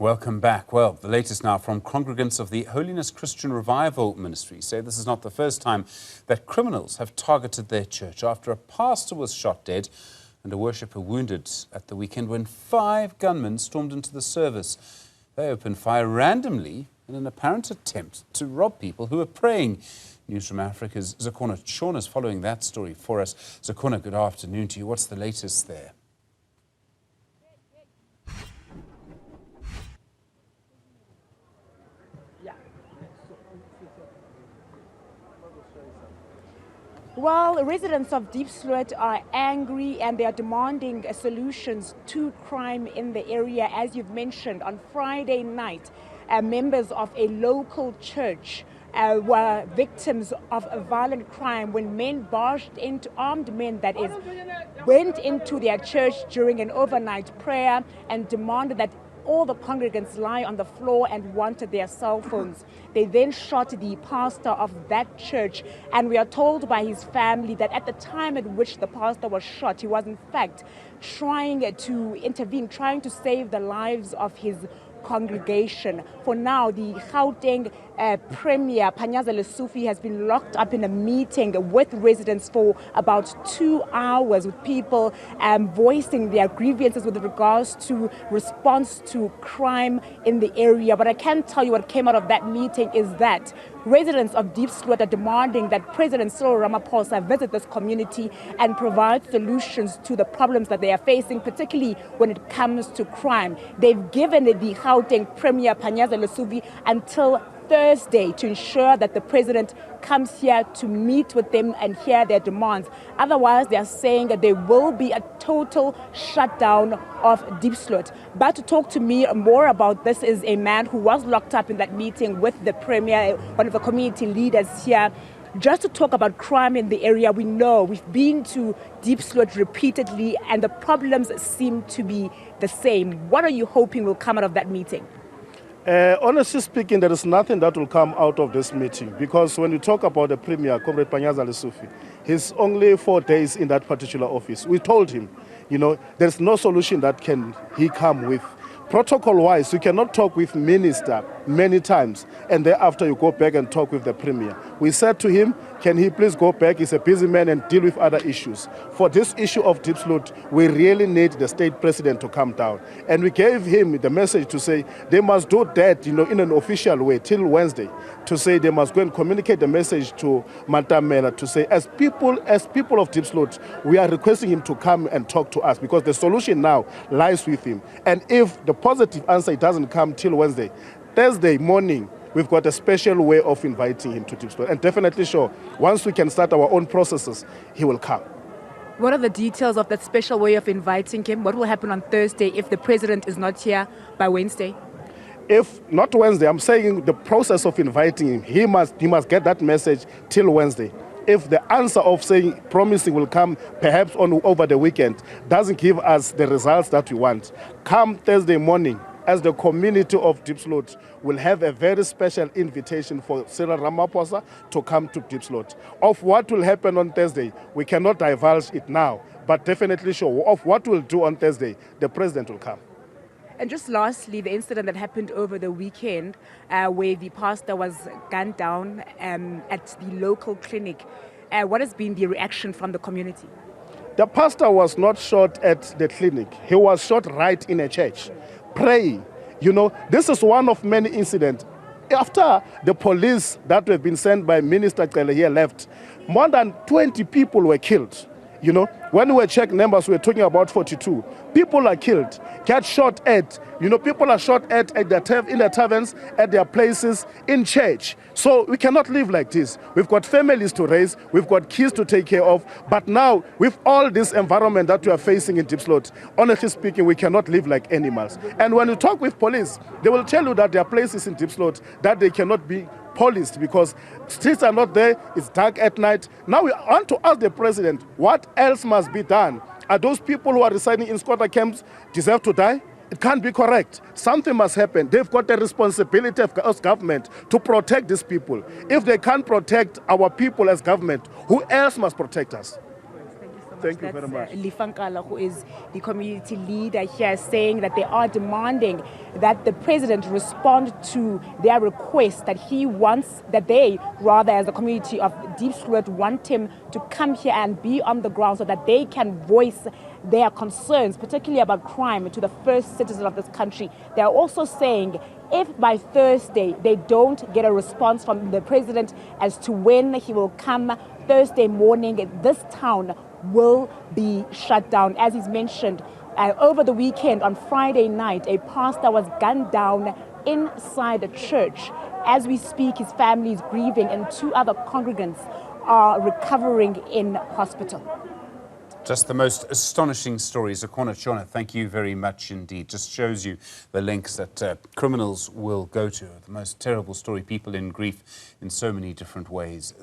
Welcome back. Well, the latest now from congregants of the Holiness Christian Revival Ministry say this is not the first time that criminals have targeted their church after a pastor was shot dead and a worshipper wounded at the weekend when 5 gunmen stormed into the service. They opened fire randomly in an apparent attempt to rob people who were praying. Newzroom Afrika's Zikhona Tshona is following that story for us. Zikhona, good afternoon to you. What's the latest there? Well, residents of Diesplot are angry and they are demanding solutions to crime in the area. As you've mentioned, on Friday night, members of a local church were victims of a violent crime when men barged into, armed men that is, went into their church during an overnight prayer and demanded that all the congregants lie on the floor and wanted their cell phones. They then shot the pastor of that church, and we are told by his family that at the time at which the pastor was shot, he was in fact trying to intervene, trying to save the lives of his congregation. For now, the Gauteng Premier, Panyaza Lesufi, has been locked up in a meeting with residents for about 2 hours, with people voicing their grievances with regards to response to crime in the area. But I can tell you what came out of that meeting is that residents of Diesplot are demanding that President Cyril Ramaphosa visit this community and provide solutions to the problems that they are facing, particularly when it comes to crime. They've given the Gauteng Premier, Panyaza Lesufi, until Thursday to ensure that the president comes here to meet with them and hear their demands. Otherwise, they are saying that there will be a total shutdown of Diesplot. But to talk to me more about this is a man who was locked up in that meeting with the premier, one of the community leaders here. Just to talk about crime in the area, we know we've been to Diesplot repeatedly and the problems seem to be the same. What are you hoping will come out of that meeting? Honestly speaking, there is nothing that will come out of this meeting, because when you talk about the Premier, Comrade Panyaza Lesufi, he's only 4 days in that particular office. We told him, there's no solution that he come with. Protocol-wise, you cannot talk with minister many times and thereafter you go back and talk with the Premier. We said to him, can he please go back? He's a busy man and deal with other issues. For this issue of Diepsloot, we really need the state president to come down. And we gave him the message to say they must do that, in an official way till Wednesday, to say they must go and communicate the message to Mantamela to say, as people of Diepsloot, we are requesting him to come and talk to us, because the solution now lies with him. And if the positive answer doesn't come till Wednesday, Thursday morning, we've got a special way of inviting him to Diepsloot. And definitely sure, once we can start our own processes, he will come. What are the details of that special way of inviting him? What will happen on Thursday if the president is not here by Wednesday? If not Wednesday, I'm saying the process of inviting him, he must get that message till Wednesday. If the answer of saying promising will come perhaps over the weekend doesn't give us the results that we want, come Thursday morning, as the community of Diepsloot will have a very special invitation for Cyril Ramaphosa to come to Diepsloot. Of what will happen on Thursday, we cannot divulge it now, but definitely sure of what we'll do on Thursday, the president will come. And just lastly, the incident that happened over the weekend where the pastor was gunned down at the local clinic. What has been the reaction from the community? The pastor was not shot at the clinic. He was shot right in a church, praying. This is one of many incidents. After the police that have been sent by Minister Cyril here left, more than 20 people were killed. When we check numbers, we're talking about 42. People are killed, get shot at. People are shot at in the taverns, at their places, in church. So we cannot live like this. We've got families to raise, we've got kids to take care of. But now, with all this environment that we are facing in Diepsloot, honestly speaking, we cannot live like animals. And when you talk with police, they will tell you that there are places in Diepsloot that they cannot be policed because streets are not there, it's dark at night. Now we want to ask the president, what else must be done? Are those people who are residing in squatter camps deserve to die? It can't be correct. Something must happen. They've got the responsibility as government to protect these people. If they can't protect our people as government, who else must protect us? Thank you so much. Thank you very much. Lifankala, who is the community leader here, saying that they are demanding that the president respond to their request, that they, as the community of Diesplot, want him to come here and be on the ground so that they can voice their concerns, particularly about crime, to the first citizen of this country. They are also saying if by Thursday they don't get a response from the president as to when he will come Thursday morning, this town will be shut down. As he's mentioned, over the weekend on Friday night, a pastor was gunned down inside a church. As we speak, his family is grieving and 2 other congregants are recovering in hospital. Just the most astonishing story. Zikhona Tshona, thank you very much indeed. Just shows you the lengths that criminals will go to. The most terrible story, people in grief in so many different ways.